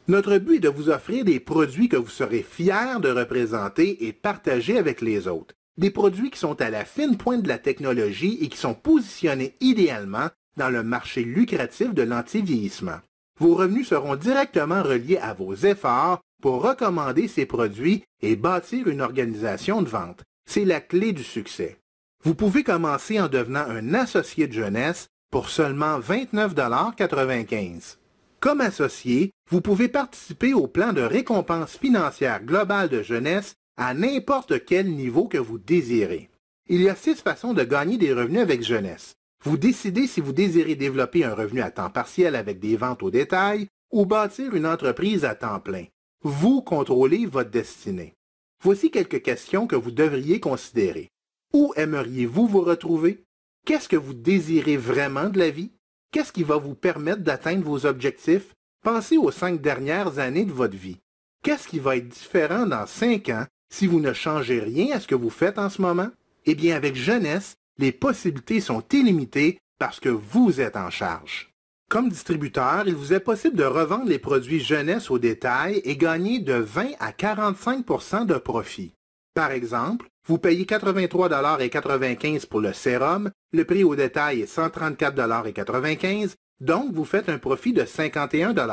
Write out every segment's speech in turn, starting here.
Notre but est de vous offrir des produits que vous serez fiers de représenter et partager avec les autres. Des produits qui sont à la fine pointe de la technologie et qui sont positionnés idéalement dans le marché lucratif de l'anti-vieillissement. Vos revenus seront directement reliés à vos efforts pour recommander ces produits et bâtir une organisation de vente. C'est la clé du succès. Vous pouvez commencer en devenant un associé de jeunesse pour seulement 29,95 $. Comme associé, vous pouvez participer au plan de récompense financière globale de jeunesse à n'importe quel niveau que vous désirez. Il y a 6 façons de gagner des revenus avec jeunesse. Vous décidez si vous désirez développer un revenu à temps partiel avec des ventes au détail ou bâtir une entreprise à temps plein. Vous contrôlez votre destinée. Voici quelques questions que vous devriez considérer. Où aimeriez-vous vous retrouver? Qu'est-ce que vous désirez vraiment de la vie? Qu'est-ce qui va vous permettre d'atteindre vos objectifs? Pensez aux 5 dernières années de votre vie. Qu'est-ce qui va être différent dans 5 ans si vous ne changez rien à ce que vous faites en ce moment? Eh bien, avec jeunesse, les possibilités sont illimitées parce que vous êtes en charge. Comme distributeur, il vous est possible de revendre les produits jeunesse au détail et gagner de 20 à 45 % de profit. Par exemple, vous payez 83,95 $ pour le sérum, le prix au détail est 134,95 $, donc vous faites un profit de 51 $.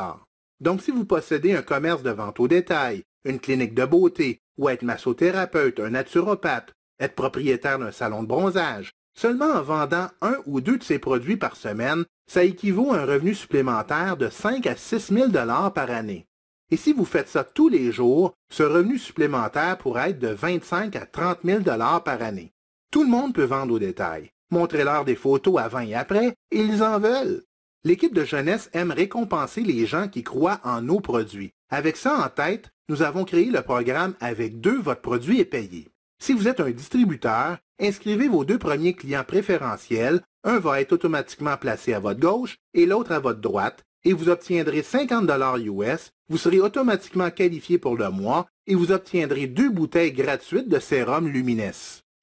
Donc si vous possédez un commerce de vente au détail, une clinique de beauté, ou être massothérapeute, un naturopathe, être propriétaire d'un salon de bronzage, seulement en vendant 1 ou 2 de ces produits par semaine, ça équivaut à un revenu supplémentaire de 5 à 6 000 $ par année. Et si vous faites ça tous les jours, ce revenu supplémentaire pourrait être de 25 à 30 000 $ par année. Tout le monde peut vendre au détail. Montrez-leur des photos avant et après, et ils en veulent. L'équipe de jeunesse aime récompenser les gens qui croient en nos produits. Avec ça en tête, nous avons créé le programme Avec 2, votre produit est payé. Si vous êtes un distributeur, inscrivez vos 2 premiers clients préférentiels. Un va être automatiquement placé à votre gauche et l'autre à votre droite, et vous obtiendrez 50 $ US, vous serez automatiquement qualifié pour le mois et vous obtiendrez 2 bouteilles gratuites de sérum Lumines.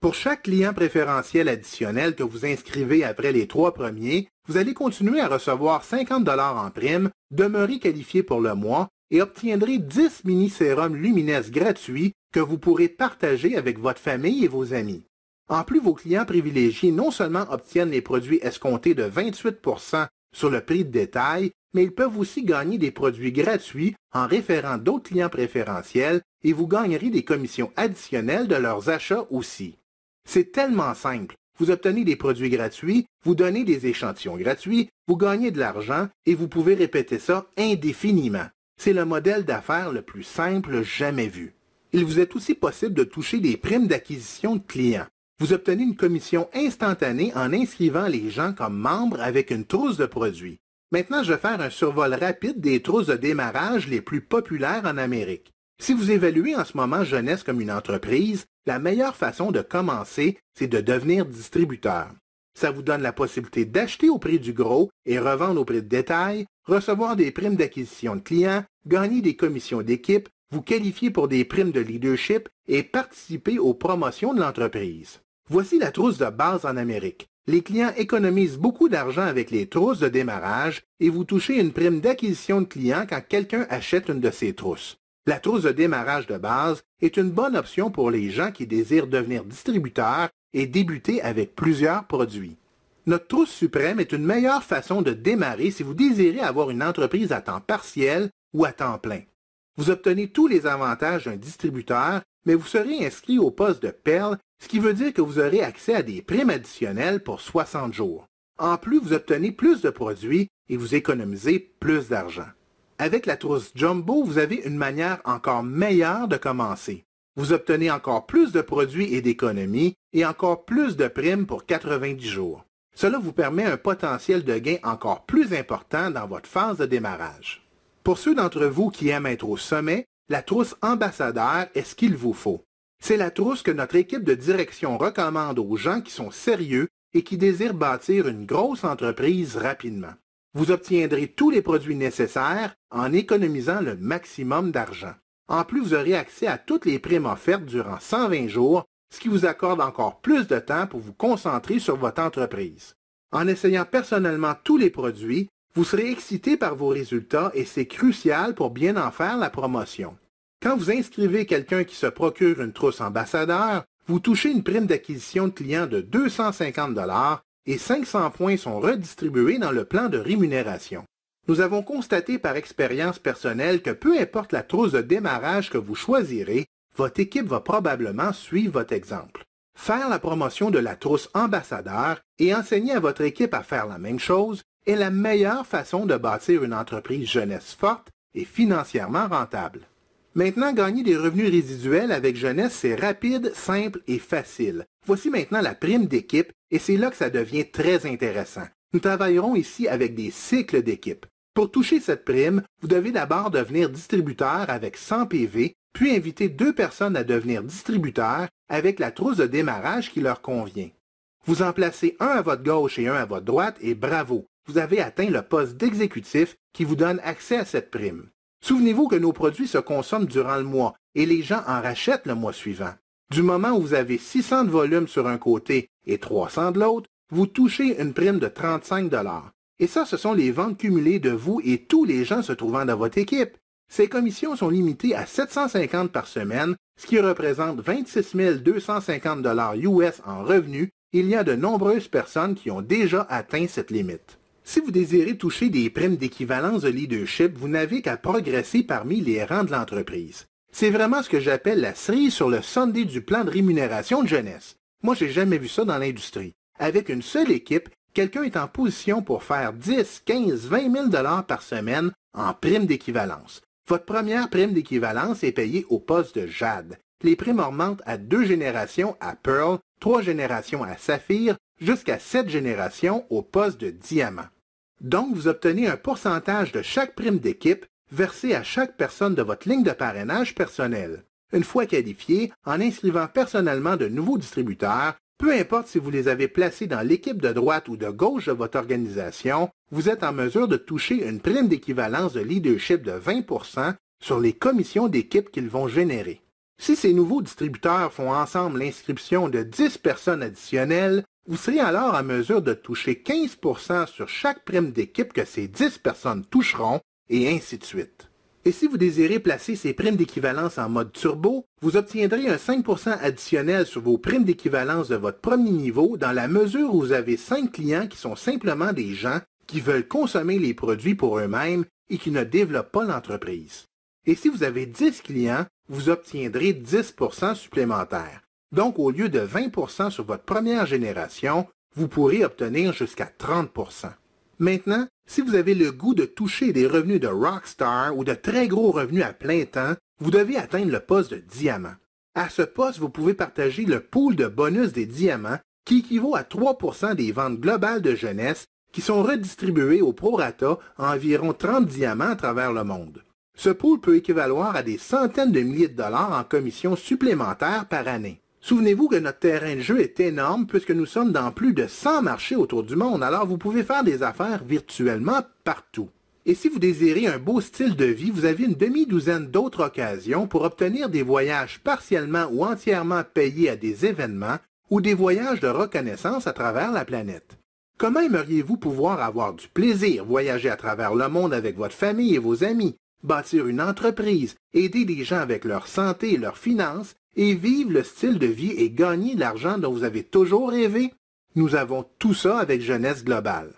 Pour chaque client préférentiel additionnel que vous inscrivez après les 3 premiers, vous allez continuer à recevoir 50 $ en prime, demeurer qualifié pour le mois et obtiendrez 10 mini-sérums Lumines gratuits que vous pourrez partager avec votre famille et vos amis. En plus, vos clients privilégiés non seulement obtiennent les produits escomptés de 28 % sur le prix de détail, mais ils peuvent aussi gagner des produits gratuits en référant d'autres clients préférentiels et vous gagnerez des commissions additionnelles de leurs achats aussi. C'est tellement simple. Vous obtenez des produits gratuits, vous donnez des échantillons gratuits, vous gagnez de l'argent et vous pouvez répéter ça indéfiniment. C'est le modèle d'affaires le plus simple jamais vu. Il vous est aussi possible de toucher des primes d'acquisition de clients. Vous obtenez une commission instantanée en inscrivant les gens comme membres avec une trousse de produits. Maintenant, je vais faire un survol rapide des trousses de démarrage les plus populaires en Amérique. Si vous évaluez en ce moment jeunesse comme une entreprise, la meilleure façon de commencer, c'est de devenir distributeur. Ça vous donne la possibilité d'acheter au prix du gros et revendre au prix de détail, recevoir des primes d'acquisition de clients, gagner des commissions d'équipe, vous qualifier pour des primes de leadership et participer aux promotions de l'entreprise. Voici la trousse de base en Amérique. Les clients économisent beaucoup d'argent avec les trousses de démarrage et vous touchez une prime d'acquisition de clients quand quelqu'un achète une de ces trousses. La trousse de démarrage de base est une bonne option pour les gens qui désirent devenir distributeurs et débuter avec plusieurs produits. Notre trousse suprême est une meilleure façon de démarrer si vous désirez avoir une entreprise à temps partiel ou à temps plein. Vous obtenez tous les avantages d'un distributeur, mais vous serez inscrit au poste de perle, ce qui veut dire que vous aurez accès à des primes additionnelles pour 60 jours. En plus, vous obtenez plus de produits et vous économisez plus d'argent. Avec la trousse Jumbo, vous avez une manière encore meilleure de commencer. Vous obtenez encore plus de produits et d'économies et encore plus de primes pour 90 jours. Cela vous permet un potentiel de gain encore plus important dans votre phase de démarrage. Pour ceux d'entre vous qui aiment être au sommet, la trousse ambassadeur est ce qu'il vous faut. C'est la trousse que notre équipe de direction recommande aux gens qui sont sérieux et qui désirent bâtir une grosse entreprise rapidement. Vous obtiendrez tous les produits nécessaires en économisant le maximum d'argent. En plus, vous aurez accès à toutes les primes offertes durant 120 jours, ce qui vous accorde encore plus de temps pour vous concentrer sur votre entreprise. En essayant personnellement tous les produits, Vous serez excité par vos résultats et c'est crucial pour bien en faire la promotion. Quand vous inscrivez quelqu'un qui se procure une trousse ambassadeur, vous touchez une prime d'acquisition de clients de 250 $ et 500 points sont redistribués dans le plan de rémunération. Nous avons constaté par expérience personnelle que peu importe la trousse de démarrage que vous choisirez, votre équipe va probablement suivre votre exemple. Faire la promotion de la trousse ambassadeur et enseigner à votre équipe à faire la même chose est la meilleure façon de bâtir une entreprise jeunesse forte et financièrement rentable. Maintenant, gagner des revenus résiduels avec jeunesse, c'est rapide, simple et facile. Voici maintenant la prime d'équipe et c'est là que ça devient très intéressant. Nous travaillerons ici avec des cycles d'équipe. Pour toucher cette prime, vous devez d'abord devenir distributeur avec 100 PV, puis inviter 2 personnes à devenir distributeurs avec la trousse de démarrage qui leur convient. Vous en placez un à votre gauche et un à votre droite et bravo, vous avez atteint le poste d'exécutif qui vous donne accès à cette prime. Souvenez-vous que nos produits se consomment durant le mois et les gens en rachètent le mois suivant. Du moment où vous avez 600 de volume sur un côté et 300 de l'autre, vous touchez une prime de 35 $. Et ça, ce sont les ventes cumulées de vous et tous les gens se trouvant dans votre équipe. Ces commissions sont limitées à 750 par semaine, ce qui représente 26 250 $ US en revenus. Il y a de nombreuses personnes qui ont déjà atteint cette limite. Si vous désirez toucher des primes d'équivalence de leadership, vous n'avez qu'à progresser parmi les rangs de l'entreprise. C'est vraiment ce que j'appelle la cerise sur le sundae du plan de rémunération de jeunesse. Moi, j'ai jamais vu ça dans l'industrie. Avec une seule équipe, quelqu'un est en position pour faire 10, 15, 20 000 $ par semaine en prime d'équivalence. Votre première prime d'équivalence est payée au poste de Jade. Les primes augmentent à 2 générations à Pearl, 3 générations à Saphir, jusqu'à 7 générations au poste de Diamant. Donc, vous obtenez un pourcentage de chaque prime d'équipe versé à chaque personne de votre ligne de parrainage personnelle. Une fois qualifié, en inscrivant personnellement de nouveaux distributeurs, peu importe si vous les avez placés dans l'équipe de droite ou de gauche de votre organisation, vous êtes en mesure de toucher une prime d'équivalence de leadership de 20 % sur les commissions d'équipe qu'ils vont générer. Si ces nouveaux distributeurs font ensemble l'inscription de 10 personnes additionnelles, vous serez alors en mesure de toucher 15 % sur chaque prime d'équipe que ces 10 personnes toucheront, et ainsi de suite. Et si vous désirez placer ces primes d'équivalence en mode turbo, vous obtiendrez un 5 % additionnel sur vos primes d'équivalence de votre premier niveau dans la mesure où vous avez 5 clients qui sont simplement des gens qui veulent consommer les produits pour eux-mêmes et qui ne développent pas l'entreprise. Et si vous avez 10 clients, vous obtiendrez 10 % supplémentaires. Donc, au lieu de 20 % sur votre première génération, vous pourrez obtenir jusqu'à 30 %. Maintenant, si vous avez le goût de toucher des revenus de rockstar ou de très gros revenus à plein temps, vous devez atteindre le poste de diamant. À ce poste, vous pouvez partager le pool de bonus des diamants qui équivaut à 3 % des ventes globales de jeunesse qui sont redistribuées au prorata à environ 30 diamants à travers le monde. Ce pool peut équivaloir à des centaines de milliers de dollars en commissions supplémentaires par année. Souvenez-vous que notre terrain de jeu est énorme puisque nous sommes dans plus de 100 marchés autour du monde, alors vous pouvez faire des affaires virtuellement partout. Et si vous désirez un beau style de vie, vous avez une demi-douzaine d'autres occasions pour obtenir des voyages partiellement ou entièrement payés à des événements ou des voyages de reconnaissance à travers la planète. Comment aimeriez-vous pouvoir avoir du plaisir, voyager à travers le monde avec votre famille et vos amis, bâtir une entreprise, aider les gens avec leur santé et leurs finances, et vivre le style de vie et gagner l'argent dont vous avez toujours rêvé? Nous avons tout ça avec Jeunesse Globale.